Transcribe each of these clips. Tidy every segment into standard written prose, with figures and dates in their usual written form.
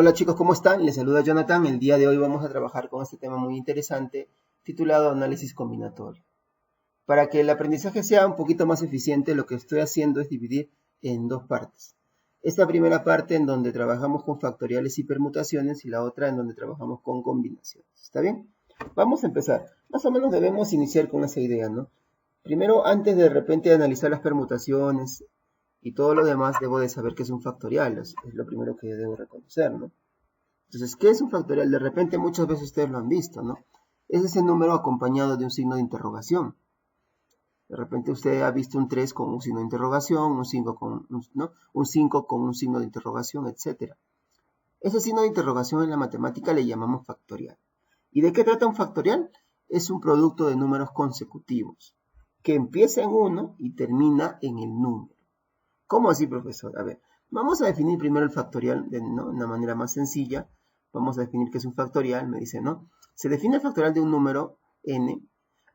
Hola chicos, ¿cómo están? Les saluda Jonathan. El día de hoy vamos a trabajar con este tema muy interesante titulado Análisis Combinatorio. Para que el aprendizaje sea un poquito más eficiente, lo que estoy haciendo es dividir en dos partes. Esta primera parte en donde trabajamos con factoriales y permutaciones y la otra en donde trabajamos con combinaciones. ¿Está bien? Vamos a empezar. Más o menos debemos iniciar con esa idea, ¿no? Primero, antes de repente analizar las permutaciones y todo lo demás, debo de saber qué es un factorial. Es lo primero que debo reconocer, ¿no? Entonces, ¿qué es un factorial? De repente muchas veces ustedes lo han visto, ¿no? Es ese número acompañado de un signo de interrogación. De repente usted ha visto un 3 con un signo de interrogación, un 5 con, ¿no? Un 5 con un signo de interrogación, etc. Ese signo de interrogación en la matemática le llamamos factorial. ¿Y de qué trata un factorial? Es un producto de números consecutivos, que empieza en 1 y termina en el número. ¿Cómo así, profesor? A ver, vamos a definir primero el factorial de una manera más sencilla. Vamos a definir qué es un factorial, me dice, ¿no? Se define el factorial de un número n,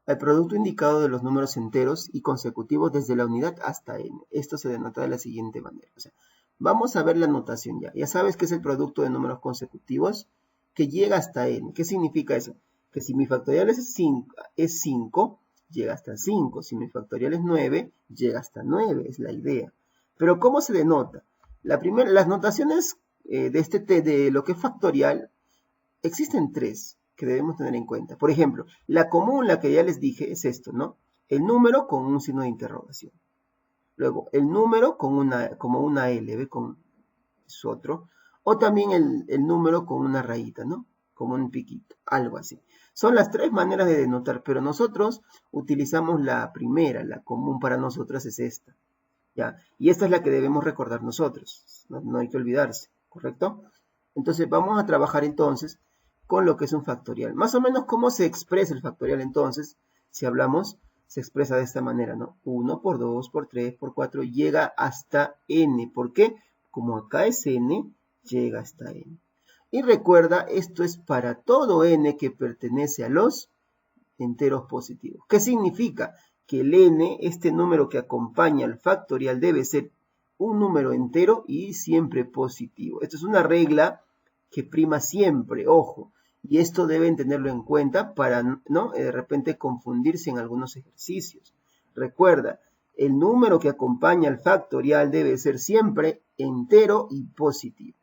el producto indicado de los números enteros y consecutivos desde la unidad hasta n. Esto se denota de la siguiente manera. O sea, vamos a ver la notación ya. Ya sabes que es el producto de números consecutivos que llega hasta n. ¿Qué significa eso? Que si mi factorial es 5, llega hasta 5. Si mi factorial es 9, llega hasta 9. Es la idea. Pero ¿cómo se denota? Las notaciones de lo que es factorial, existen tres que debemos tener en cuenta. Por ejemplo, la común, la que ya les dije, es esto, ¿no? El número con un signo de interrogación. Luego, el número como una L, ¿ve? Es otro. O también el número con una rayita, ¿no? Como un piquito, algo así. Son las tres maneras de denotar, pero nosotros utilizamos la primera, la común para nosotras es esta. ¿Ya? Y esta es la que debemos recordar nosotros, no hay que olvidarse, ¿correcto? Entonces vamos a trabajar entonces con lo que es un factorial. Más o menos cómo se expresa el factorial entonces, si hablamos, se expresa de esta manera, ¿no? 1 por 2, por 3, por 4, llega hasta n. ¿Por qué? Como acá es n, llega hasta n. Y recuerda, esto es para todo n que pertenece a los enteros positivos. ¿Qué significa? Que el n, este número que acompaña al factorial, debe ser un número entero y siempre positivo. Esto es una regla que prima siempre, ojo, y esto deben tenerlo en cuenta para no de repente confundirse en algunos ejercicios. Recuerda, el número que acompaña al factorial debe ser siempre entero y positivo.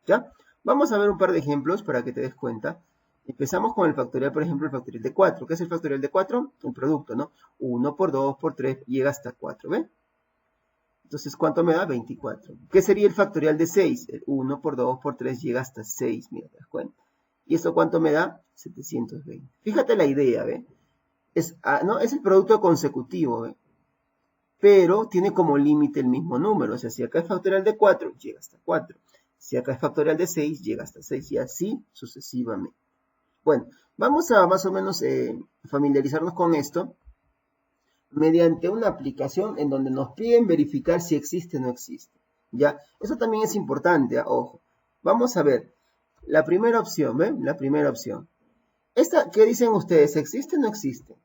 ¿Ya? Vamos a ver un par de ejemplos para que te des cuenta. Empezamos con el factorial, por ejemplo, el factorial de 4. ¿Qué es el factorial de 4? Un producto, ¿no? 1 por 2 por 3 llega hasta 4, ¿ven? Entonces, ¿cuánto me da? 24. ¿Qué sería el factorial de 6? El 1 por 2 por 3 llega hasta 6, mira, te das cuenta. ¿Y esto cuánto me da? 720. Fíjate la idea, ¿ve? ¿No? Es el producto consecutivo, ¿ve? Pero tiene como límite el mismo número. O sea, si acá es factorial de 4, llega hasta 4. Si acá es factorial de 6, llega hasta 6 y así sucesivamente. Bueno, vamos a más o menos familiarizarnos con esto mediante una aplicación en donde nos piden verificar si existe o no existe. ¿Ya? Eso también es importante, ojo. Vamos a ver. La primera opción, ¿ven? La primera opción. Esta, ¿qué dicen ustedes? ¿Existe o no existe?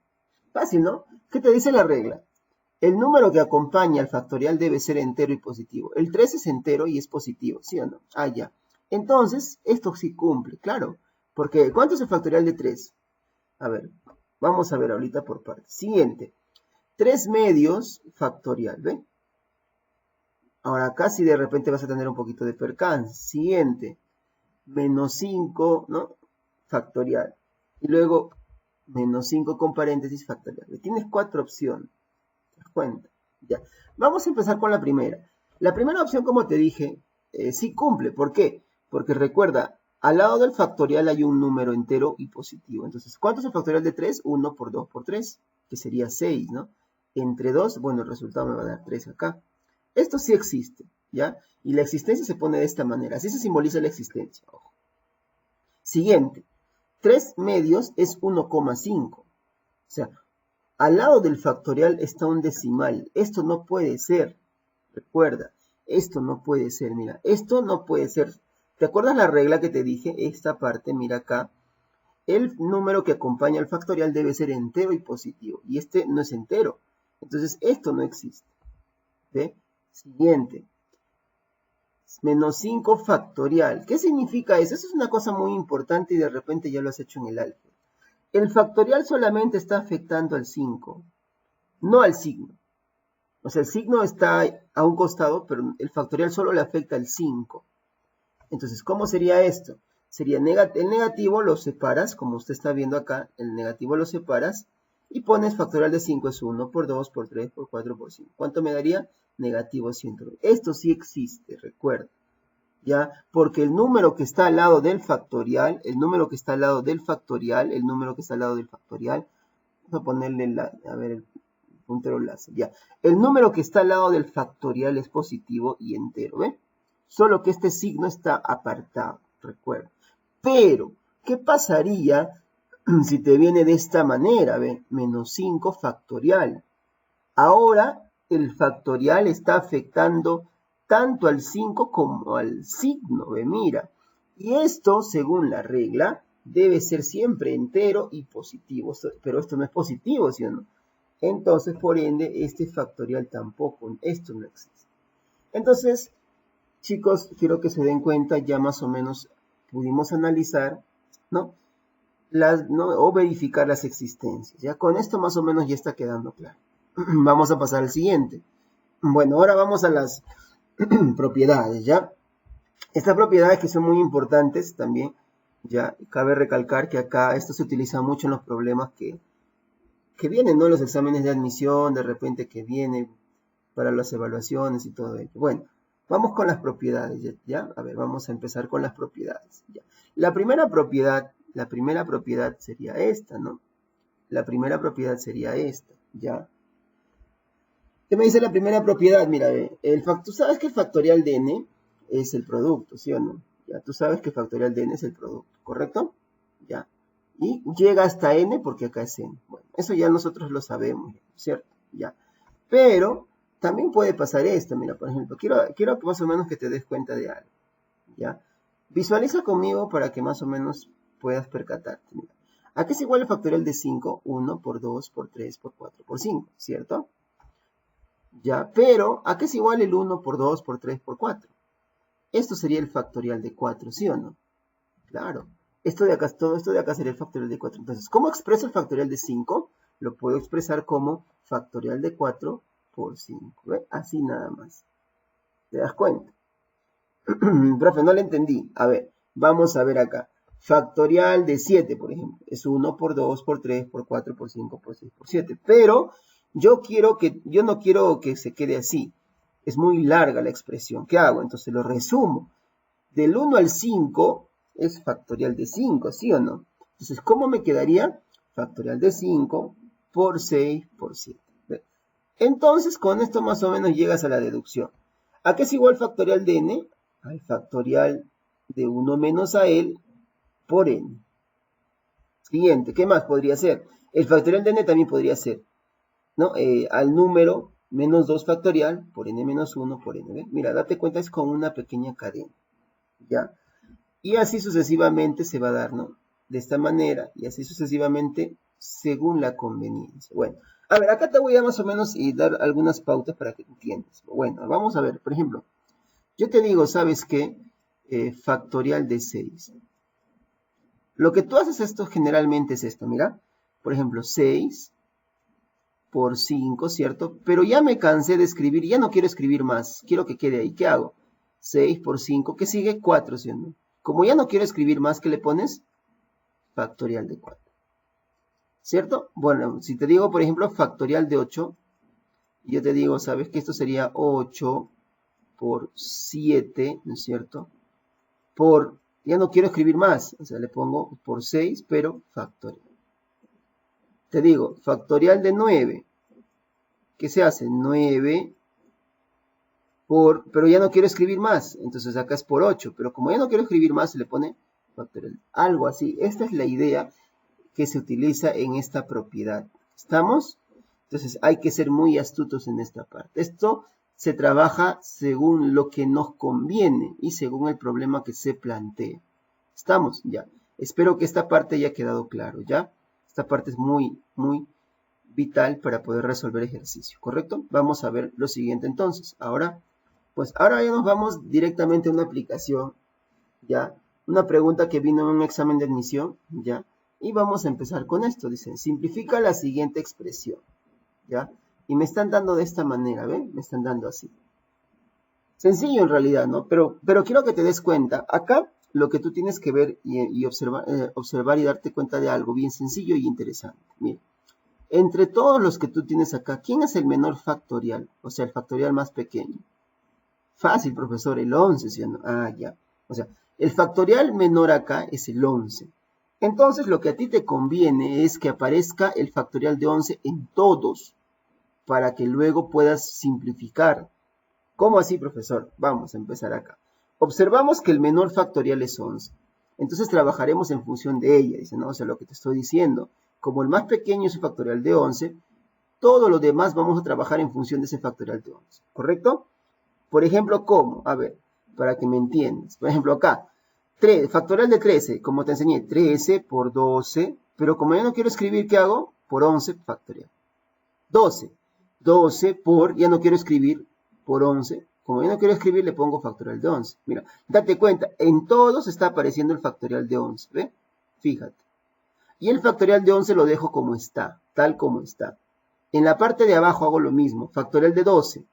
Fácil, ¿no? ¿Qué te dice la regla? El número que acompaña al factorial debe ser entero y positivo. El 3 es entero y es positivo, ¿sí o no? Ah, ya. Entonces, esto sí cumple, claro. Porque, ¿cuánto es el factorial de 3? A ver, vamos a ver ahorita por partes. Siguiente. 3 medios factorial, ¿ve? Ahora acá sí de repente vas a tener un poquito de percance. Siguiente. Menos 5, ¿no? Factorial. Y luego, menos 5 con paréntesis factorial. Tienes 4 opciones. ¿Te das cuenta? Ya. Vamos a empezar con la primera. La primera opción, como te dije, sí cumple. ¿Por qué? Porque recuerda, al lado del factorial hay un número entero y positivo. Entonces, ¿cuánto es el factorial de 3? 1 por 2 por 3, que sería 6, ¿no? Entre 2, bueno, el resultado me va a dar 3 acá. Esto sí existe, ¿ya? Y la existencia se pone de esta manera. Así se simboliza la existencia, ojo. Siguiente. 3 medios es 1,5. O sea, al lado del factorial está un decimal. Esto no puede ser. Recuerda, esto no puede ser. Mira, esto no puede ser. ¿Te acuerdas la regla que te dije? Esta parte, mira acá. El número que acompaña al factorial debe ser entero y positivo. Y este no es entero. Entonces, esto no existe. ¿Ve? Siguiente. Menos 5 factorial. ¿Qué significa eso? Eso es una cosa muy importante y de repente ya lo has hecho en el álgebra. El factorial solamente está afectando al 5, no al signo. O sea, el signo está a un costado, pero el factorial solo le afecta al 5. Entonces, ¿cómo sería esto? Sería el negativo lo separas, como usted está viendo acá, el negativo lo separas y pones factorial de 5 es 1 por 2, por 3, por 4, por 5. ¿Cuánto me daría? Negativo 120. Esto sí existe, recuerda. ¿Ya? Porque el número que está al lado del factorial, el número que está al lado del factorial, el número que está al lado del factorial, vamos a ponerle el puntero láser, ya. El número que está al lado del factorial es positivo y entero, ¿ve? Solo que este signo está apartado, recuerda. Pero, ¿qué pasaría si te viene de esta manera, ¿ve? Menos 5 factorial. Ahora, el factorial está afectando tanto al 5 como al signo, ¿ve? Mira. Y esto, según la regla, debe ser siempre entero y positivo. Pero esto no es positivo, ¿sí o no? Entonces, por ende, este factorial tampoco, esto no existe. Entonces, chicos, quiero que se den cuenta, ya más o menos pudimos analizar, ¿no? O verificar las existencias. Ya con esto más o menos ya está quedando claro. Vamos a pasar al siguiente. Bueno, ahora vamos a las propiedades, ¿ya? Estas propiedades que son muy importantes también, ya cabe recalcar que acá esto se utiliza mucho en los problemas que vienen, ¿no? Los exámenes de admisión, de repente que vienen para las evaluaciones y todo ello. Bueno, vamos con las propiedades, ¿ya? A ver, vamos a empezar con las propiedades, ¿ya? La primera propiedad sería esta, ¿no? La primera propiedad sería esta, ¿ya? ¿Qué me dice la primera propiedad? Mira, tú sabes que el factorial de n es el producto, ¿sí o no? Ya, tú sabes que el factorial de n es el producto, ¿correcto? Ya. Y llega hasta n porque acá es n. Bueno, eso ya nosotros lo sabemos, ¿cierto? Ya. Pero también puede pasar esto, mira, por ejemplo, quiero que más o menos que te des cuenta de algo, ¿ya? Visualiza conmigo para que más o menos puedas percatarte, mira. ¿A qué es igual el factorial de 5? 1 por 2 por 3 por 4 por 5, ¿cierto? Ya, pero ¿a qué es igual el 1 por 2 por 3 por 4? Esto sería el factorial de 4, ¿sí o no? Claro. Todo esto de acá sería el factorial de 4. Entonces, ¿cómo expreso el factorial de 5? Lo puedo expresar como factorial de 4 por 5. ¿Ve? Así nada más. ¿Te das cuenta? Profe, no le entendí. A ver, vamos a ver acá. Factorial de 7, por ejemplo. Es 1 por 2, por 3, por 4, por 5, por 6, por 7. Pero yo no quiero que se quede así. Es muy larga la expresión. ¿Qué hago? Entonces lo resumo. Del 1 al 5 es factorial de 5, ¿sí o no? Entonces, ¿cómo me quedaría? Factorial de 5 por 6 por 7. ¿Ve? Entonces, con esto más o menos llegas a la deducción. ¿A qué es igual factorial de n? Al factorial de 1 menos a él por n. Siguiente, ¿qué más podría ser? El factorial de n también podría ser, ¿no? Al número menos 2 factorial por n menos 1 por n. ¿Ve? Mira, date cuenta, es con una pequeña cadena, ¿ya? Y así sucesivamente se va a dar, ¿no? De esta manera, y así sucesivamente según la conveniencia. Bueno, a ver, acá te voy a más o menos dar algunas pautas para que entiendas. Bueno, vamos a ver, por ejemplo, yo te digo, ¿sabes qué? Factorial de 6. Lo que tú haces esto generalmente es esto, mira. Por ejemplo, 6 por 5, ¿cierto? Pero ya me cansé de escribir, ya no quiero escribir más. Quiero que quede ahí. ¿Qué hago? 6 por 5, ¿qué sigue? 4, ¿sí o no? Como ya no quiero escribir más, ¿qué le pones? Factorial de 4. ¿Cierto? Bueno, si te digo, por ejemplo, factorial de 8, yo te digo, ¿sabes que esto sería 8 por 7, ¿no es cierto? Ya no quiero escribir más, o sea, le pongo por 6, pero factorial. Te digo, factorial de 9, ¿qué se hace? 9 pero ya no quiero escribir más, entonces acá es por 8, pero como ya no quiero escribir más, se le pone factorial. Algo así, esta es la idea que se utiliza en esta propiedad. ¿Estamos? Entonces hay que ser muy astutos en esta parte. Esto se trabaja según lo que nos conviene y según el problema que se plantee. ¿Estamos? Ya. Espero que esta parte haya quedado claro, ¿ya? Esta parte es muy, muy vital para poder resolver ejercicio, ¿correcto? Vamos a ver lo siguiente entonces. Ahora Pues ahora ya nos vamos directamente a una aplicación, ¿ya? Una pregunta que vino en un examen de admisión, ¿ya? Y vamos a empezar con esto. Dicen, simplifica la siguiente expresión, ¿ya? Y me están dando de esta manera, ¿ven? Me están dando así. Sencillo en realidad, ¿no? Pero quiero que te des cuenta. Acá lo que tú tienes que ver y observar y darte cuenta de algo bien sencillo y interesante. Mira, entre todos los que tú tienes acá, ¿quién es el menor factorial? O sea, el factorial más pequeño. Fácil, profesor, el 11, ¿sí o no? Ah, ya. O sea, el factorial menor acá es el 11. Entonces, lo que a ti te conviene es que aparezca el factorial de 11 en todos, para que luego puedas simplificar. ¿Cómo así, profesor? Vamos a empezar acá. Observamos que el menor factorial es 11. Entonces, trabajaremos en función de ella, dice, ¿no? O sea, lo que te estoy diciendo. Como el más pequeño es el factorial de 11, todo lo demás vamos a trabajar en función de ese factorial de 11, ¿correcto? Por ejemplo, ¿cómo? A ver, para que me entiendas. Por ejemplo, acá, factorial de 13, como te enseñé, 13 por 12, pero como yo no quiero escribir, ¿qué hago? Por 11 factorial. 12, 12 por, ya no quiero escribir, por 11, como yo no quiero escribir, le pongo factorial de 11. Mira, date cuenta, en todos está apareciendo el factorial de 11, ¿ve? Fíjate. Y el factorial de 11 lo dejo como está, tal como está. En la parte de abajo hago lo mismo, factorial de 12.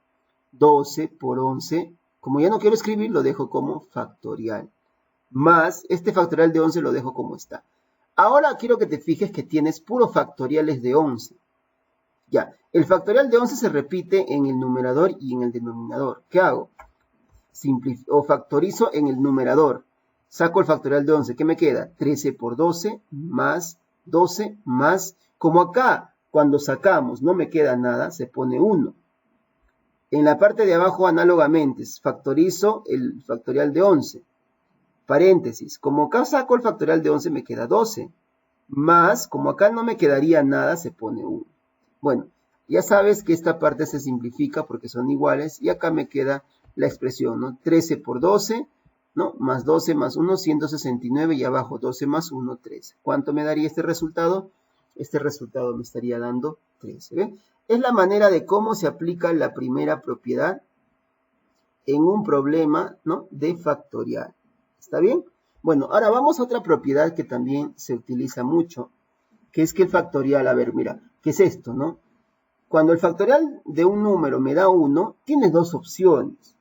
12 por 11, como ya no quiero escribir, lo dejo como factorial. Más este factorial de 11 lo dejo como está. Ahora quiero que te fijes que tienes puros factoriales de 11. Ya, el factorial de 11 se repite en el numerador y en el denominador. ¿Qué hago? Factorizo en el numerador. Saco el factorial de 11. ¿Qué me queda? 13 por 12 más 12 más, como acá, cuando sacamos no me queda nada, se pone 1. En la parte de abajo, análogamente, factorizo el factorial de 11. Paréntesis, como acá saco el factorial de 11, me queda 12. Más, como acá no me quedaría nada, se pone 1. Bueno, ya sabes que esta parte se simplifica porque son iguales. Y acá me queda la expresión, ¿no? 13 por 12, ¿no? Más 12 más 1, 169. Y abajo 12 más 1, 13. ¿Cuánto me daría este resultado? Este resultado me estaría dando 13. ¿Ven? Es la manera de cómo se aplica la primera propiedad en un problema, ¿no? De factorial. ¿Está bien? Bueno, ahora vamos a otra propiedad que también se utiliza mucho, que es que el factorial, a ver, mira, ¿qué es esto, no? Cuando el factorial de un número me da 1, tienes dos opciones.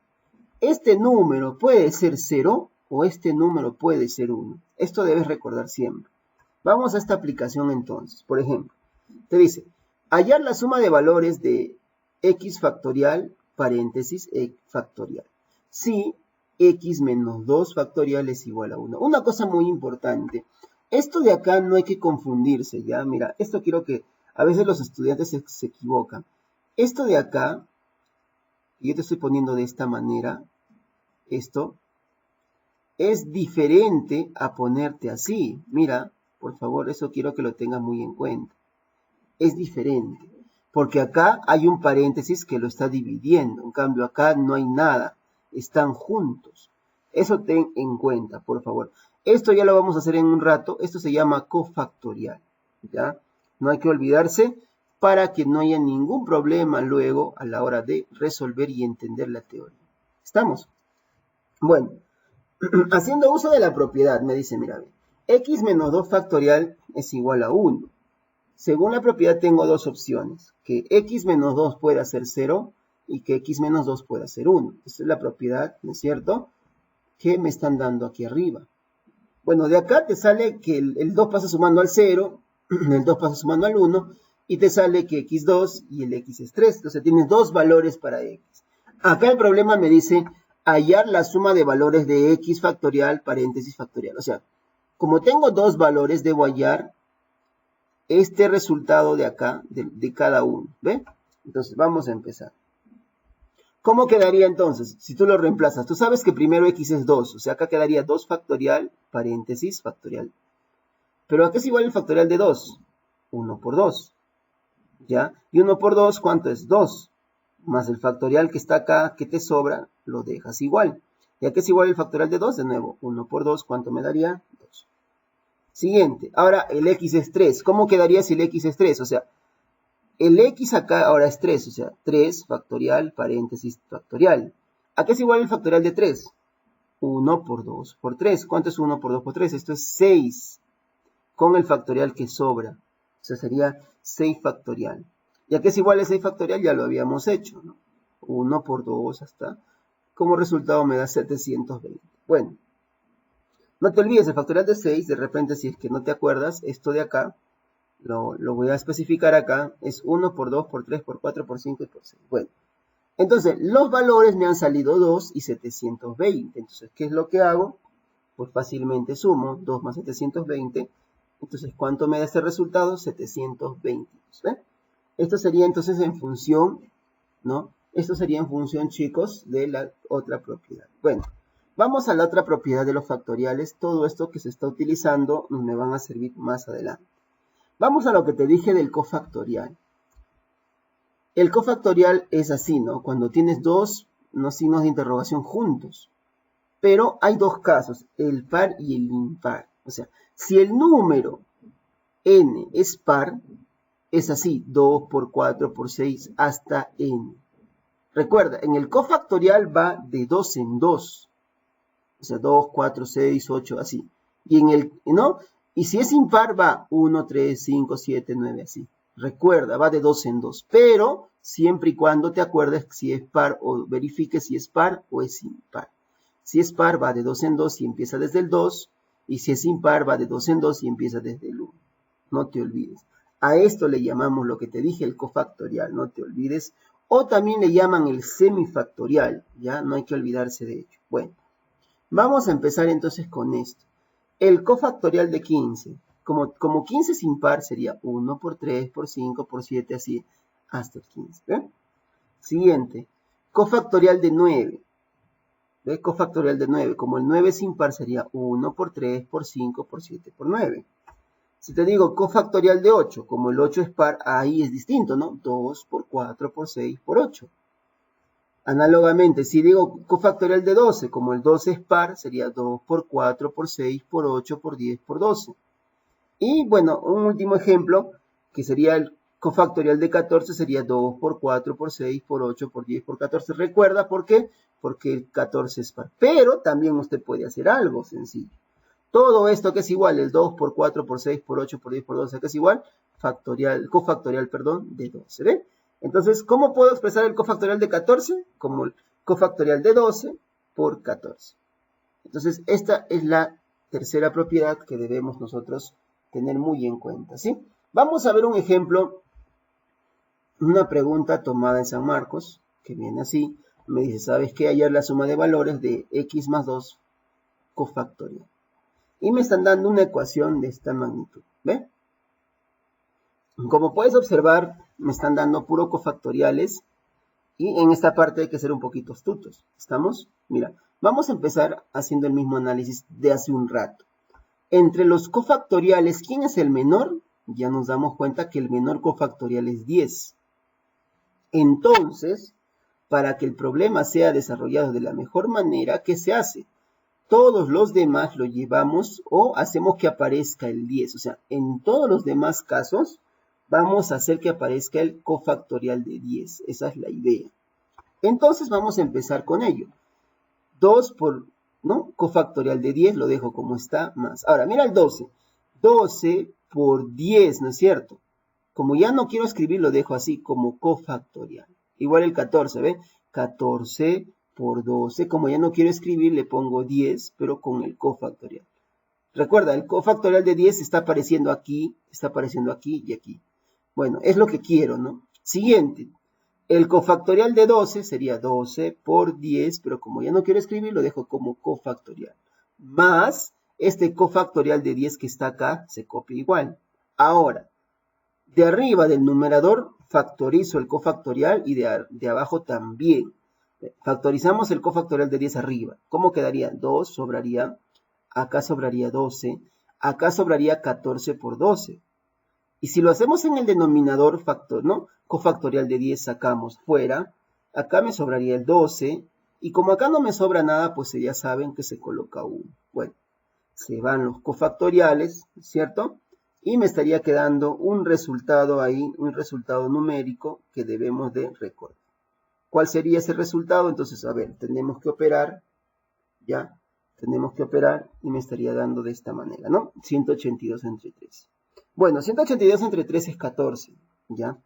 Este número puede ser 0 o este número puede ser 1. Esto debes recordar siempre. Vamos a esta aplicación entonces. Por ejemplo, te dice, hallar la suma de valores de x factorial, paréntesis, factorial. Si x menos 2 factorial es igual a 1. Una cosa muy importante. Esto de acá no hay que confundirse, ¿ya? Mira, esto quiero que... A veces los estudiantes se equivocan. Esto de acá, y yo te estoy poniendo de esta manera, esto, es diferente a ponerte así. Mira, por favor, eso quiero que lo tengas muy en cuenta. Es diferente, porque acá hay un paréntesis que lo está dividiendo. En cambio, acá no hay nada. Están juntos. Eso ten en cuenta, por favor. Esto ya lo vamos a hacer en un rato. Esto se llama cofactorial, ¿ya? No hay que olvidarse para que no haya ningún problema luego a la hora de resolver y entender la teoría. ¿Estamos? Bueno, haciendo uso de la propiedad, me dice, mira, x menos 2 factorial es igual a 1. Según la propiedad tengo dos opciones, que x menos 2 pueda ser 0 y que x menos 2 pueda ser 1. Esa es la propiedad, ¿no es cierto?, que me están dando aquí arriba. Bueno, de acá te sale que el 2 pasa sumando al 0, el 2 pasa sumando al 1, y te sale que x2 y el x es 3. Entonces tienes dos valores para x. Acá el problema me dice hallar la suma de valores de x factorial, paréntesis factorial. O sea, como tengo dos valores, debo hallar este resultado de acá, de cada uno. ¿Ve? Entonces vamos a empezar. ¿Cómo quedaría entonces? Si tú lo reemplazas, tú sabes que primero x es 2, o sea, acá quedaría 2 factorial, paréntesis, factorial. Pero acá es igual el factorial de 2, 1 por 2, ¿ya? Y 1 por 2, ¿cuánto es? 2, más el factorial que está acá, que te sobra, lo dejas igual. Y acá es igual el factorial de 2, de nuevo, 1 por 2, ¿cuánto me daría? 2. Siguiente, ahora el x es 3. ¿Cómo quedaría si el x es 3? O sea, el x acá ahora es 3, o sea, 3 factorial, paréntesis, factorial. ¿A qué es igual el factorial de 3? 1 por 2 por 3. ¿Cuánto es 1 por 2 por 3? Esto es 6. Con el factorial que sobra. O sea, sería 6 factorial. ¿Y a qué es igual el 6 factorial? Ya lo habíamos hecho, ¿no? 1 por 2 hasta... Como resultado me da 720. Bueno, no te olvides, el factorial de 6, de repente si es que no te acuerdas, esto de acá, lo voy a especificar acá, es 1 por 2 por 3 por 4 por 5 y por 6. Bueno, entonces los valores me han salido 2 y 720. Entonces, ¿qué es lo que hago? Pues fácilmente sumo 2 más 720. Entonces, ¿cuánto me da este resultado? 720. ¿Ven? Esto sería entonces en función, ¿no? Esto sería en función, chicos, de la otra propiedad. Bueno, vamos a la otra propiedad de los factoriales. Todo esto que se está utilizando me van a servir más adelante. Vamos a lo que te dije del cofactorial. El cofactorial es así, ¿no? Cuando tienes dos signos de interrogación juntos. Pero hay dos casos, el par y el impar. O sea, si el número n es par, es así, 2 por 4 por 6 hasta n. Recuerda, en el cofactorial va de 2 en 2. O sea, 2, 4, 6, 8, así. Y en el, ¿no? Y si es impar, va 1, 3, 5, 7, 9, así. Recuerda, va de 2 en 2. Pero siempre y cuando te acuerdes si es par o verifiques si es par o es impar. Si es par, va de 2 en 2 y empieza desde el 2. Y si es impar, va de 2 en 2 y empieza desde el 1. No te olvides. A esto le llamamos lo que te dije, el cofactorial. No te olvides. O también le llaman el semifactorial. Ya no hay que olvidarse de ello. Bueno, vamos a empezar entonces con esto. El cofactorial de 15. Como 15 es impar, sería 1 por 3, por 5, por 7, así hasta el 15. ¿Ven? Siguiente. Cofactorial de 9. ¿Ve? Cofactorial de 9. Como el 9 es impar, sería 1 por 3, por 5, por 7, por 9. Si te digo cofactorial de 8, como el 8 es par, ahí es distinto, ¿no? 2 por 4, por 6, por 8. Análogamente, si digo cofactorial de 12, como el 12 es par, sería 2 por 4, por 6, por 8, por 10, por 12. Y bueno, un último ejemplo, que sería el cofactorial de 14, sería 2 por 4, por 6, por 8, por 10, por 14. ¿Recuerda por qué? Porque el 14 es par. Pero también usted puede hacer algo sencillo. Todo esto que es igual, el 2 por 4, por 6, por 8, por 10, por 12, que es igual, cofactorial, de 12, ¿ve? Entonces, ¿cómo puedo expresar el cofactorial de 14? Como el cofactorial de 12 por 14. Entonces, esta es la tercera propiedad que debemos nosotros tener muy en cuenta, ¿sí? Vamos a ver un ejemplo, una pregunta tomada en San Marcos, que viene así. Me dice, ¿sabes qué? Hallar la suma de valores de x más 2 cofactorial. Y me están dando una ecuación de esta magnitud, ¿ve? Como puedes observar, me están dando puro cofactoriales. Y en esta parte hay que ser un poquito astutos. ¿Estamos? Mira, vamos a empezar haciendo el mismo análisis de hace un rato. Entre los cofactoriales, ¿quién es el menor? Ya nos damos cuenta que el menor cofactorial es 10. Entonces, para que el problema sea desarrollado de la mejor manera, ¿qué se hace? Todos los demás lo llevamos o hacemos que aparezca el 10. O sea, en todos los demás casos, vamos a hacer que aparezca el cofactorial de 10. Esa es la idea. Entonces vamos a empezar con ello. 2 por, ¿no? Cofactorial de 10, lo dejo como está, más. Ahora, mira el 12. 12 por 10, ¿no es cierto? Como ya no quiero escribir, lo dejo así, como cofactorial. Igual el 14, ¿ve? 14 por 12. Como ya no quiero escribir, le pongo 10, pero con el cofactorial. Recuerda, el cofactorial de 10 está apareciendo aquí y aquí. Bueno, es lo que quiero, ¿no? Siguiente. El cofactorial de 12 sería 12 por 10, pero como ya no quiero escribir, lo dejo como cofactorial. Más este cofactorial de 10 que está acá, se copia igual. Ahora, de arriba del numerador factorizo el cofactorial y de abajo también. Factorizamos el cofactorial de 10 arriba. ¿Cómo quedaría? 2 sobraría, acá sobraría 12, acá sobraría 14 por 12. Y si lo hacemos en el denominador factor, ¿no? Cofactorial de 10 sacamos fuera, acá me sobraría el 12, y como acá no me sobra nada, pues ya saben que se coloca 1. Bueno, se van los cofactoriales, ¿cierto? Y me estaría quedando un resultado ahí, un resultado numérico que debemos de recordar. ¿Cuál sería ese resultado? Entonces, a ver, tenemos que operar, ¿ya? Tenemos que operar y me estaría dando de esta manera, ¿no? 182 entre 3. Bueno, 182 entre 3 es 14, ¿ya?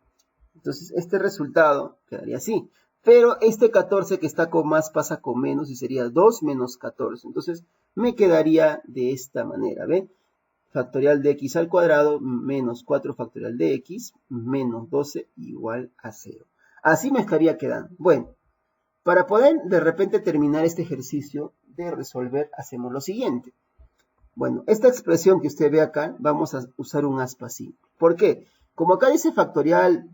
Entonces, este resultado quedaría así. Pero este 14 que está con más pasa con menos y sería 2 menos 14. Entonces, me quedaría de esta manera, ¿ve? Factorial de x al cuadrado menos 4 factorial de x menos 12 igual a 0. Así me estaría quedando. Bueno, para poder de repente terminar este ejercicio de resolver, hacemos lo siguiente. Bueno, esta expresión que usted ve acá, vamos a usar un aspa simple. ¿Por qué? Como acá dice factorial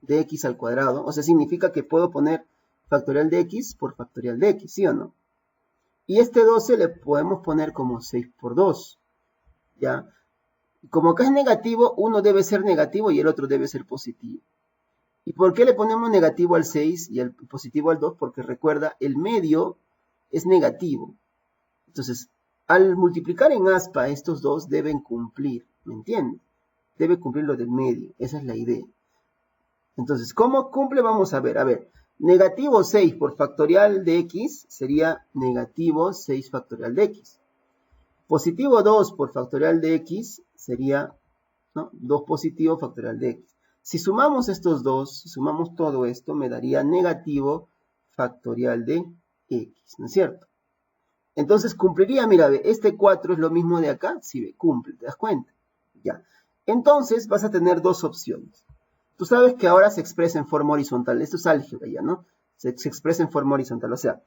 de x al cuadrado, o sea, significa que puedo poner factorial de x por factorial de x, ¿sí o no? Y este 12 le podemos poner como 6 por 2, ¿ya? Como acá es negativo, uno debe ser negativo y el otro debe ser positivo. ¿Y por qué le ponemos negativo al 6 y el positivo al 2? Porque recuerda, el medio es negativo. Entonces, al multiplicar en aspa, estos dos deben cumplir, ¿me entiendes? Debe cumplir lo del medio, esa es la idea. Entonces, ¿cómo cumple? Vamos a ver, negativo 6 por factorial de x sería negativo 6 factorial de x. Positivo 2 por factorial de x sería, ¿no?, 2 positivo factorial de x. Si sumamos estos dos, si sumamos todo esto, me daría negativo factorial de x, ¿no es cierto? Entonces cumpliría, mira, este 4 es lo mismo de acá, sí, cumple, ¿te das cuenta? Ya. Entonces vas a tener dos opciones. Tú sabes que ahora se expresa en forma horizontal, esto es álgebra ya, ¿no? Se expresa en forma horizontal, o sea,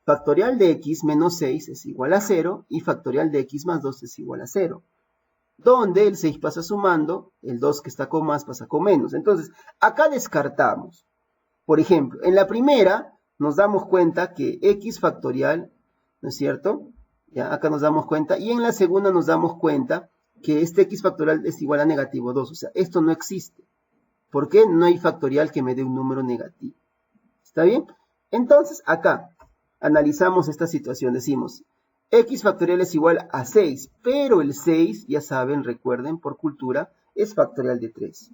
factorial de x menos 6 es igual a 0 y factorial de x más 2 es igual a 0. Donde el 6 pasa sumando, el 2 que está con más pasa con menos. Entonces, acá descartamos. Por ejemplo, en la primera nos damos cuenta que x factorial, ¿no es cierto? Ya, acá nos damos cuenta. Y en la segunda nos damos cuenta que este x factorial es igual a negativo 2. O sea, esto no existe. ¿Por qué? No hay factorial que me dé un número negativo. ¿Está bien? Entonces, acá analizamos esta situación. Decimos, x factorial es igual a 6, pero el 6, ya saben, recuerden, por cultura, es factorial de 3.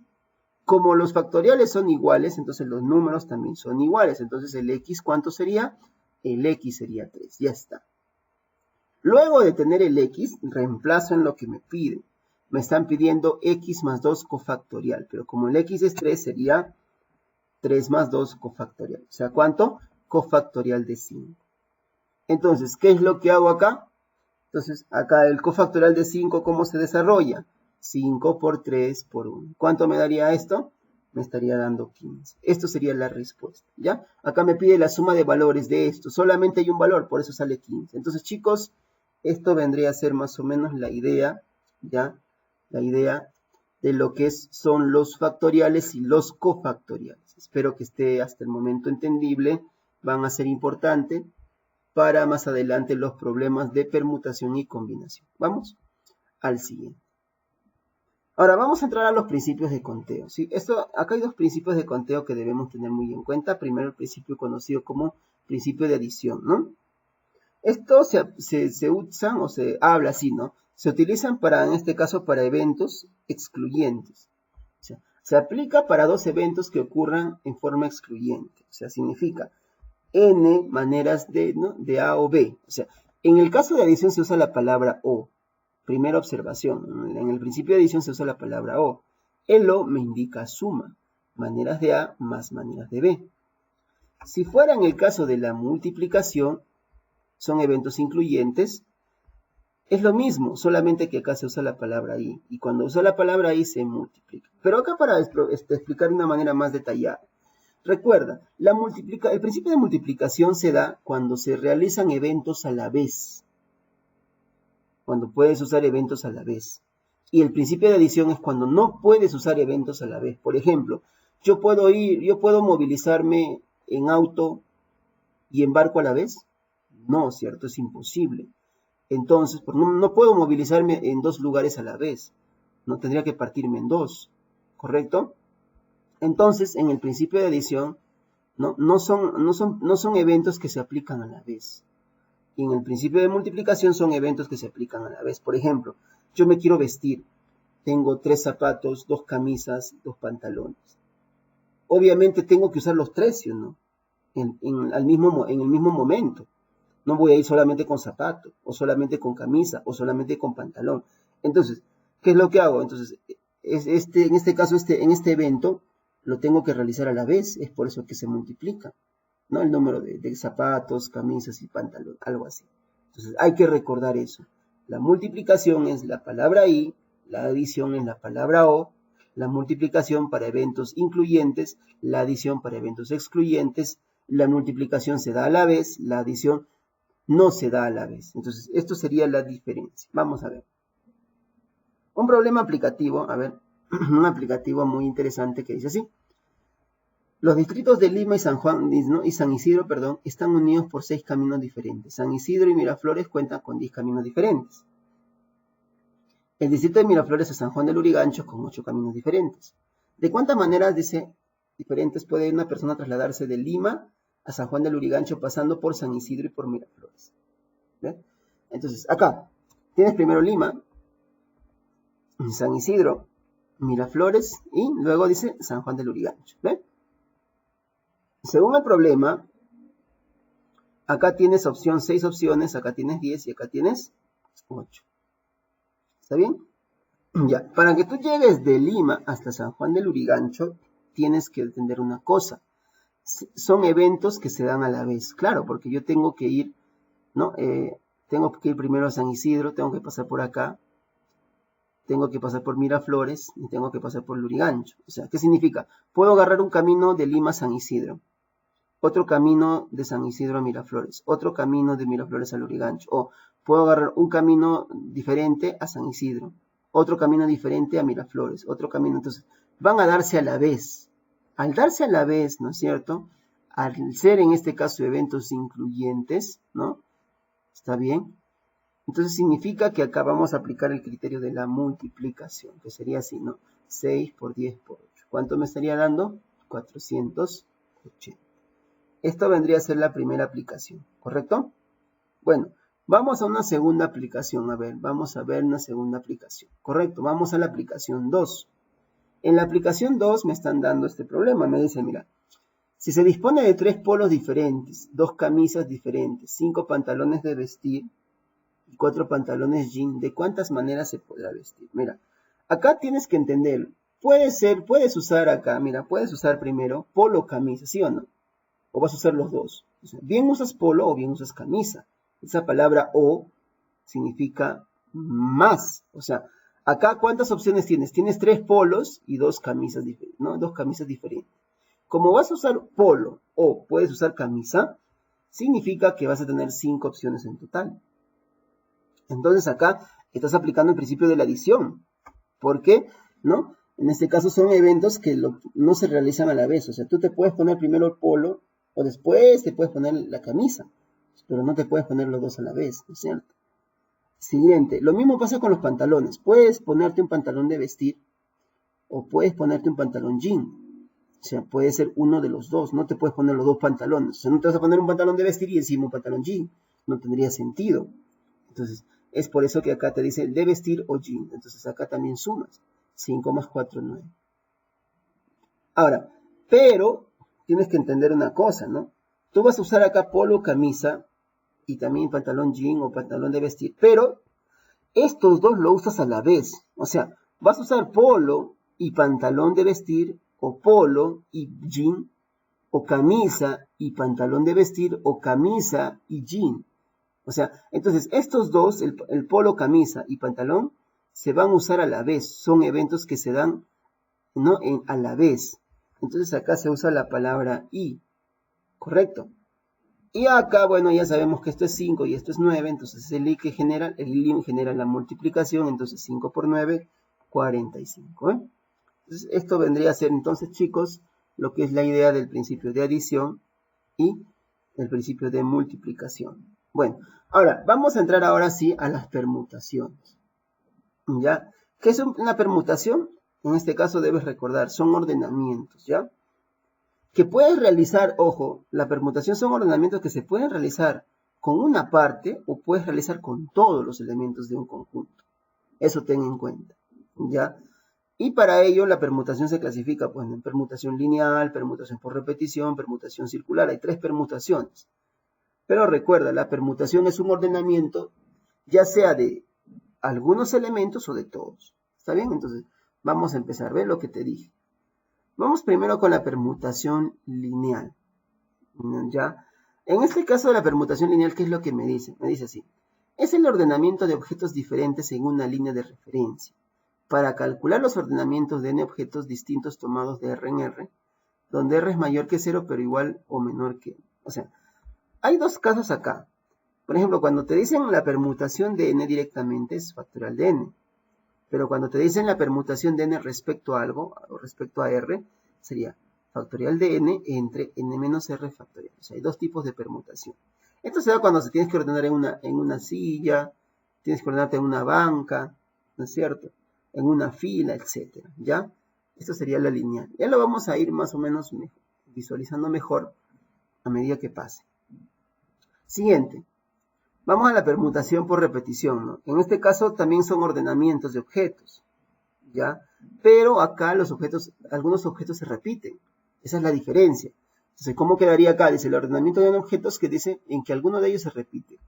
Como los factoriales son iguales, entonces los números también son iguales. Entonces el x, ¿cuánto sería? El x sería 3, ya está. Luego de tener el x, reemplazo en lo que me piden. Me están pidiendo x más 2 cofactorial, pero como el x es 3, sería 3 más 2 cofactorial. O sea, ¿cuánto? Cofactorial de 5. Entonces, ¿qué es lo que hago acá? Entonces, acá el cofactorial de 5, ¿cómo se desarrolla? 5 por 3 por 1. ¿Cuánto me daría esto? Me estaría dando 15. Esto sería la respuesta, ¿ya? Acá me pide la suma de valores de esto. Solamente hay un valor, por eso sale 15. Entonces, chicos, esto vendría a ser más o menos la idea, ¿ya? La idea de lo que son los factoriales y los cofactoriales. Espero que esté hasta el momento entendible. Van a ser importantes para más adelante los problemas de permutación y combinación. Vamos al siguiente. Ahora vamos a entrar a los principios de conteo, ¿sí? Acá hay dos principios de conteo que debemos tener muy en cuenta. Primero, el principio conocido como principio de adición, ¿no? Esto se usan o se habla así, ¿no? Se utilizan para, en este caso, para eventos excluyentes. O sea, se aplica para dos eventos que ocurran en forma excluyente. O sea, significa n maneras de, ¿no?, de A o B. O sea, en el caso de adición se usa la palabra O. Primera observación, en el principio de adición se usa la palabra O. El O me indica suma, maneras de A más maneras de B. Si fuera en el caso de la multiplicación, son eventos incluyentes, es lo mismo, solamente que acá se usa la palabra I. Y cuando usa la palabra I se multiplica. Pero acá para explicar de una manera más detallada. Recuerda, el principio de multiplicación se da cuando se realizan eventos a la vez. Cuando puedes usar eventos a la vez. Y el principio de adición es cuando no puedes usar eventos a la vez. Por ejemplo, yo puedo movilizarme en auto y en barco a la vez. No, ¿cierto? Es imposible. Entonces, no puedo movilizarme en dos lugares a la vez. No tendría que partirme en dos. ¿Correcto? Entonces, en el principio de adición, no son eventos que se aplican a la vez. Y en el principio de multiplicación son eventos que se aplican a la vez. Por ejemplo, yo me quiero vestir. Tengo 3 zapatos, 2 camisas, 2 pantalones. Obviamente tengo que usar los 3, ¿sí o no? en el mismo momento. No voy a ir solamente con zapato, o solamente con camisa, o solamente con pantalón. Entonces, ¿qué es lo que hago? Entonces, en este evento, lo tengo que realizar a la vez, es por eso que se multiplica, ¿no? El número de zapatos, camisas y pantalón, algo así. Entonces, hay que recordar eso. La multiplicación es la palabra I, la adición es la palabra O, la multiplicación para eventos incluyentes, la adición para eventos excluyentes, la multiplicación se da a la vez, la adición no se da a la vez. Entonces, esto sería la diferencia. Vamos a ver. Un problema aplicativo, a ver, un aplicativo muy interesante que dice así. Los distritos de Lima y San Juan y San Isidro, perdón, están unidos por 6 caminos diferentes. San Isidro y Miraflores cuentan con 10 caminos diferentes. El distrito de Miraflores a San Juan del Lurigancho con 8 caminos diferentes. ¿De cuántas maneras, dice, diferentes puede una persona trasladarse de Lima a San Juan del Lurigancho pasando por San Isidro y por Miraflores? ¿Ve? Entonces, acá tienes primero Lima, San Isidro, Miraflores y luego dice San Juan del Lurigancho. ¿Ve? Según el problema, acá tienes 6 opciones, acá tienes 10 y acá tienes 8. ¿Está bien? Ya, para que tú llegues de Lima hasta San Juan del Lurigancho, tienes que entender una cosa. Son eventos que se dan a la vez. Claro, porque yo tengo que ir, ¿no? Tengo que ir primero a San Isidro, tengo que pasar por acá, tengo que pasar por Miraflores y tengo que pasar por Lurigancho. O sea, ¿qué significa? Puedo agarrar un camino de Lima a San Isidro, otro camino de San Isidro a Miraflores, otro camino de Miraflores a Lurigancho, o puedo agarrar un camino diferente a San Isidro, otro camino diferente a Miraflores, otro camino. Entonces, van a darse a la vez. Al darse a la vez, ¿no es cierto? Al ser en este caso eventos incluyentes, ¿no? ¿Está bien? Entonces significa que acá vamos a aplicar el criterio de la multiplicación, que sería así, ¿no? 6 por 10 por 8. ¿Cuánto me estaría dando? 480. Esto vendría a ser la primera aplicación, ¿correcto? Bueno, vamos a una segunda aplicación. A ver, vamos a ver una segunda aplicación. Correcto, vamos a la aplicación 2. En la aplicación 2 me están dando este problema. Me dice, mira, si se dispone de 3 polos diferentes, 2 camisas diferentes, 5 pantalones de vestir y 4 pantalones jean, ¿de cuántas maneras se podrá vestir? Mira, acá tienes que entenderlo. Puedes usar acá, mira, puedes usar primero polo camisa, ¿sí o no? O vas a usar los dos. O sea, bien usas polo o bien usas camisa. Esa palabra o significa más. O sea, acá ¿cuántas opciones tienes? Tienes 3 polos y 2 camisas diferentes, ¿no? 2 camisas diferentes. Como vas a usar polo o puedes usar camisa, significa que vas a tener 5 opciones en total. Entonces acá estás aplicando el principio de la adición. ¿Por qué? ¿No? En este caso son eventos que no se realizan a la vez. O sea, tú te puedes poner primero el polo o después te puedes poner la camisa, pero no te puedes poner los dos a la vez, ¿no es cierto? Siguiente, lo mismo pasa con los pantalones. Puedes ponerte un pantalón de vestir o puedes ponerte un pantalón jean. O sea, puede ser uno de los dos. No te puedes poner los dos pantalones. O sea, no te vas a poner un pantalón de vestir y encima un pantalón jean. No tendría sentido. Entonces, es por eso que acá te dice de vestir o jean. Entonces, acá también sumas. 5 más 4, 9. Ahora, pero tienes que entender una cosa, ¿no? Tú vas a usar acá polo, camisa y también pantalón jean o pantalón de vestir, pero estos dos lo usas a la vez. O sea, vas a usar polo y pantalón de vestir o polo y jean o camisa y pantalón de vestir o camisa y jean. O sea, entonces estos dos, el polo, camisa y pantalón, se van a usar a la vez. Son eventos que se dan, ¿no? A la vez. Entonces acá se usa la palabra y. ¿Correcto? Y acá, bueno, ya sabemos que esto es 5 y esto es 9. Entonces el i genera la multiplicación. Entonces 5 por 9, 45. Entonces esto vendría a ser entonces, chicos, lo que es la idea del principio de adición y el principio de multiplicación. Bueno, ahora vamos a entrar ahora sí a las permutaciones. ¿Ya? ¿Qué es una permutación? En este caso debes recordar, son ordenamientos, ¿ya? Que puedes realizar, ojo, la permutación son ordenamientos que se pueden realizar con una parte o puedes realizar con todos los elementos de un conjunto. Eso ten en cuenta, ¿ya? Y para ello la permutación se clasifica pues, en permutación lineal, permutación por repetición, permutación circular. Hay 3 permutaciones. Pero recuerda, la permutación es un ordenamiento ya sea de algunos elementos o de todos. ¿Está bien? Entonces, vamos a empezar. Ve lo que te dije. Vamos primero con la permutación lineal. ¿Ya? En este caso de la permutación lineal, ¿qué es lo que me dice? Me dice así. Es el ordenamiento de objetos diferentes en una línea de referencia. Para calcular los ordenamientos de n objetos distintos tomados de R en R, donde R es mayor que 0, pero igual o menor que n. O sea, hay 2 casos acá. Por ejemplo, cuando te dicen la permutación de n directamente es factorial de n. Pero cuando te dicen la permutación de n respecto a algo, o respecto a R, sería factorial de n entre n menos r factorial. O sea, hay 2 tipos de permutación. Esto se da cuando se tienes que ordenar en una silla, tienes que ordenarte en una banca, ¿no es cierto? En una fila, etc. ¿Ya? Esto sería la lineal. Ya lo vamos a ir más o menos visualizando mejor a medida que pase. Siguiente. Vamos a la permutación por repetición, ¿no? En este caso también son ordenamientos de objetos, ¿ya? Pero acá algunos objetos se repiten. Esa es la diferencia. Entonces, ¿cómo quedaría acá? Dice el ordenamiento de n objetos que dice en que alguno de ellos se repite.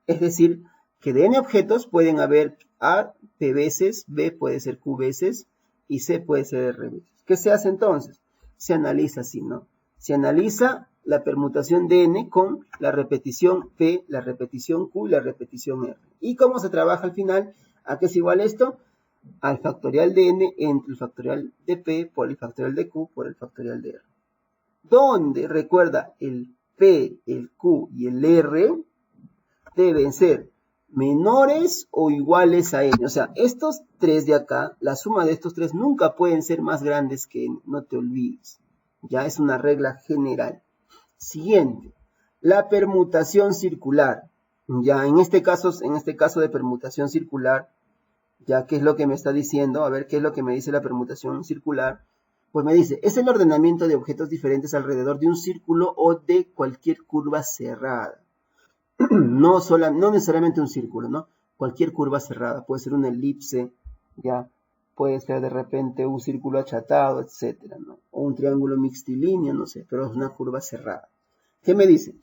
Es decir, que de n objetos pueden haber A, P veces, B puede ser Q veces y C puede ser R veces. ¿Qué se hace entonces? Se analiza así, ¿no? Se analiza la permutación de n con la repetición P, la repetición Q y la repetición R. ¿Y cómo se trabaja al final? ¿A qué es igual esto? Al factorial de n entre el factorial de P por el factorial de Q por el factorial de R. Donde, recuerda, el P, el Q y el R deben ser menores o iguales a n. O sea, estos 3 de acá, la suma de estos 3 nunca pueden ser más grandes que n. No te olvides. Ya es una regla general. Siguiente, la permutación circular. Ya en este caso de permutación circular, ya qué es lo que me está diciendo, a ver qué es lo que me dice la permutación circular. Pues me dice, es el ordenamiento de objetos diferentes alrededor de un círculo o de cualquier curva cerrada. No necesariamente un círculo, ¿no? Cualquier curva cerrada, puede ser una elipse, ya, puede ser de repente un círculo achatado, etcétera, ¿no? O un triángulo mixtilíneo, no sé, pero es una curva cerrada. ¿Qué me dice?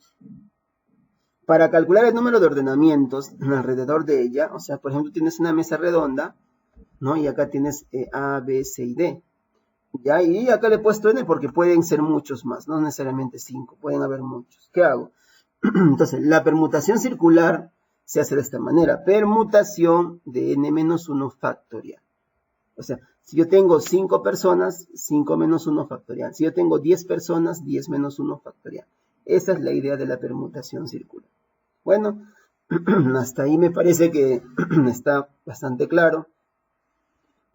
Para calcular el número de ordenamientos alrededor de ella, o sea, por ejemplo, tienes una mesa redonda, ¿no? Y acá tienes A, B, C y D. ¿Ya? Y acá le he puesto N porque pueden ser muchos más, no necesariamente 5, pueden haber muchos. ¿Qué hago? Entonces, la permutación circular se hace de esta manera. Permutación de n-1 factorial. O sea, si yo tengo 5 personas, 5 menos 1 factorial. Si yo tengo 10 personas, 10 menos 1 factorial. Esa es la idea de la permutación circular. Bueno, hasta ahí me parece que está bastante claro.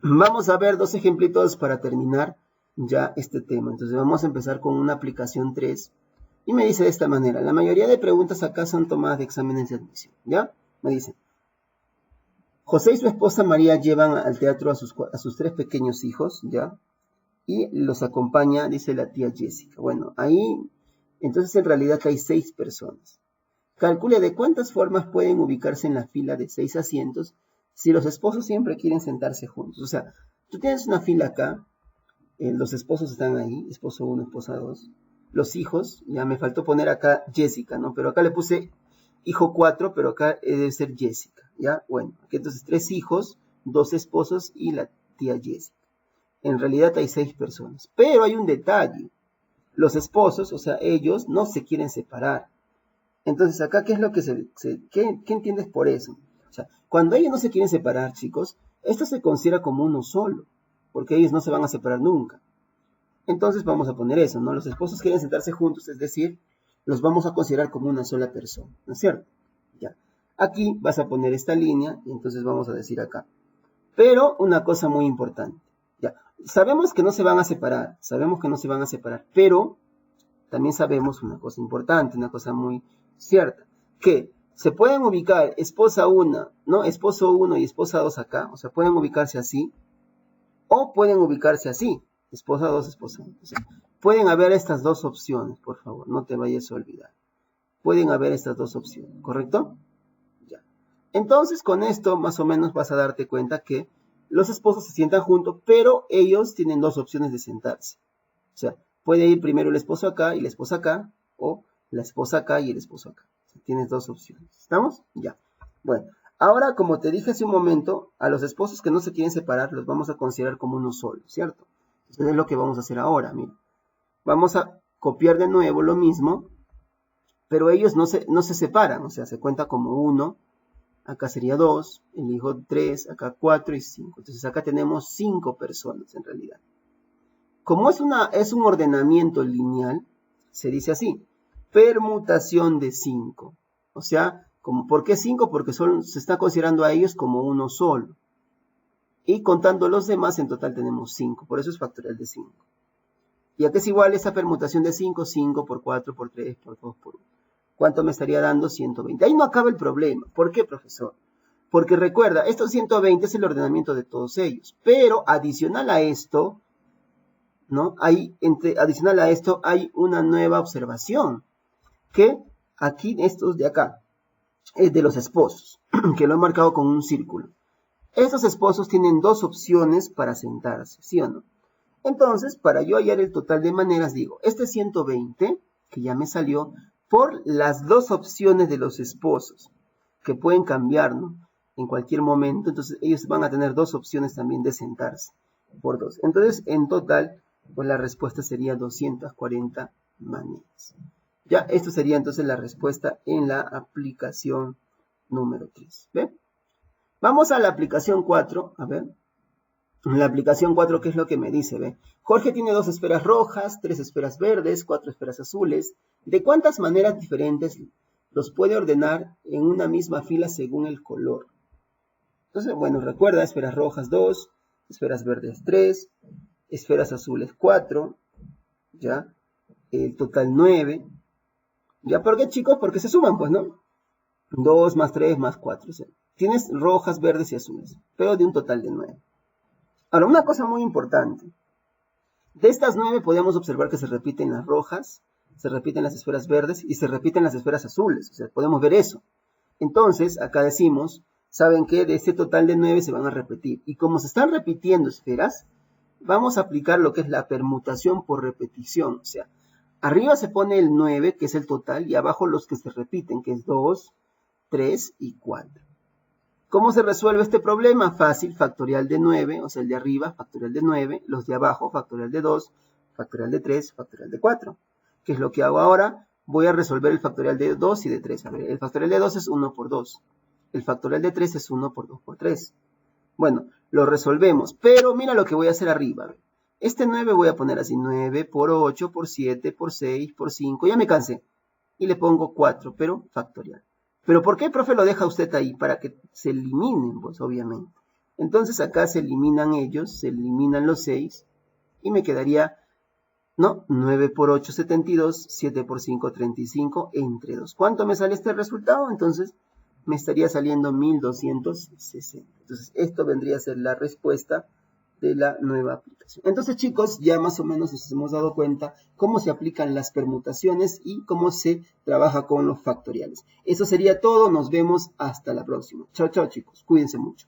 Vamos a ver 2 ejemplitos para terminar ya este tema. Entonces vamos a empezar con una aplicación 3. Y me dice de esta manera, la mayoría de preguntas acá son tomadas de exámenes de admisión, ¿ya? Me dice, José y su esposa María llevan al teatro a sus 3 pequeños hijos, ¿ya? Y los acompaña, dice la tía Jessica. Bueno, ahí, entonces en realidad hay 6 personas. Calcule de cuántas formas pueden ubicarse en la fila de 6 asientos si los esposos siempre quieren sentarse juntos. O sea, tú tienes una fila acá, los esposos están ahí, esposo 1, esposa 2. Los hijos, ya me faltó poner acá Jessica, ¿no? Pero acá le puse hijo 4, pero acá debe ser Jessica, ¿ya? Bueno, aquí entonces 3 hijos, 2 esposos y la tía Jessica. En realidad hay 6 personas, pero hay un detalle. Los esposos, o sea, ellos no se quieren separar. Entonces acá, ¿qué es lo que ¿qué entiendes por eso? O sea, cuando ellos no se quieren separar, chicos, esto se considera como uno solo, porque ellos no se van a separar nunca. Entonces vamos a poner eso, ¿no? Los esposos quieren sentarse juntos, es decir, los vamos a considerar como una sola persona, ¿no es cierto? Ya. Aquí vas a poner esta línea y entonces vamos a decir acá. Pero una cosa muy importante, ya. Sabemos que no se van a separar, pero también sabemos una cosa importante, una cosa muy cierta, que se pueden ubicar esposa 1, ¿no? Esposo 1 y esposa 2 acá, o sea, pueden ubicarse así, o pueden ubicarse así. Esposa 2, esposa 1. O sea, pueden haber estas 2 opciones, por favor, no te vayas a olvidar. Pueden haber estas 2 opciones, ¿correcto? Ya. Entonces, con esto, más o menos, vas a darte cuenta que los esposos se sientan juntos, pero ellos tienen dos opciones de sentarse. O sea, puede ir primero el esposo acá y la esposa acá, o la esposa acá y el esposo acá. O sea, tienes dos opciones. ¿Estamos? Ya. Bueno, ahora, como te dije hace un momento, a los esposos que no se quieren separar los vamos a considerar como uno solo, ¿cierto? Entonces es lo que vamos a hacer ahora, mira. Vamos a copiar de nuevo lo mismo, pero ellos no se separan, o sea, se cuenta como 1, acá sería 2, elijo 3, acá 4 y 5. Entonces acá tenemos 5 personas en realidad. Como es un ordenamiento lineal, se dice así, permutación de 5. O sea, ¿por qué 5? Porque se está considerando a ellos como uno solo. Y contando los demás, en total tenemos 5. Por eso es factorial de 5. ¿Y a qué es igual esa permutación de 5? 5 por 4 por 3 por 2 por 1. ¿Cuánto me estaría dando? 120. Ahí no acaba el problema. ¿Por qué, profesor? Porque recuerda, estos 120 es el ordenamiento de todos ellos. Pero adicional a esto, ¿no? Adicional a esto hay una nueva observación. Que aquí, estos de acá, es de los esposos, que lo he marcado con un círculo. Estos esposos tienen dos opciones para sentarse, ¿sí o no? Entonces, para yo hallar el total de maneras, digo, este 120, que ya me salió, por las dos opciones de los esposos, que pueden cambiar, ¿no? En cualquier momento, entonces ellos van a tener dos opciones también de sentarse, por 2. Entonces, en total, pues la respuesta sería 240 maneras. Ya, esto sería entonces la respuesta en la aplicación número 3. ¿Ve? Vamos a la aplicación 4, a ver. En la aplicación 4, ¿qué es lo que me dice? ¿Ve? Jorge tiene 2 esferas rojas, 3 esferas verdes, 4 esferas azules. ¿De cuántas maneras diferentes los puede ordenar en una misma fila según el color? Entonces, bueno, recuerda, esferas rojas 2, esferas verdes 3, esferas azules 4, ¿ya? El total 9. ¿Ya por qué, chicos? Porque se suman, pues, ¿no? 2 más 3 más 4. O sea, tienes rojas, verdes y azules, pero de un total de 9. Ahora, una cosa muy importante. De estas 9 podemos observar que se repiten las rojas, se repiten las esferas verdes y se repiten las esferas azules. O sea, podemos ver eso. Entonces, acá decimos, ¿saben qué? De este total de 9 se van a repetir. Y como se están repitiendo esferas, vamos a aplicar lo que es la permutación por repetición. O sea, arriba se pone el 9, que es el total, y abajo los que se repiten, que es 2, 3 y 4. ¿Cómo se resuelve este problema? Fácil, factorial de 9, o sea, el de arriba, factorial de 9, los de abajo, factorial de 2, factorial de 3, factorial de 4. ¿Qué es lo que hago ahora? Voy a resolver el factorial de 2 y de 3. A ver, el factorial de 2 es 1 por 2. El factorial de 3 es 1 por 2 por 3. Bueno, lo resolvemos, pero mira lo que voy a hacer arriba. Este 9 voy a poner así, 9 por 8, por 7, por 6, por 5. Ya me cansé. Y le pongo 4, pero factorial. ¿Pero por qué, profe, lo deja usted ahí? Para que se eliminen, pues, obviamente. Entonces acá se eliminan ellos, se eliminan los 6, y me quedaría, ¿no? 9 por 8, 72, 7 por 5, 35, entre 2. ¿Cuánto me sale este resultado? Entonces, me estaría saliendo 1260. Entonces, esto vendría a ser la respuesta de la nueva aplicación. Entonces, chicos, ya más o menos nos hemos dado cuenta cómo se aplican las permutaciones y cómo se trabaja con los factoriales. Eso sería todo. Nos vemos hasta la próxima. Chao, chao, chicos. Cuídense mucho.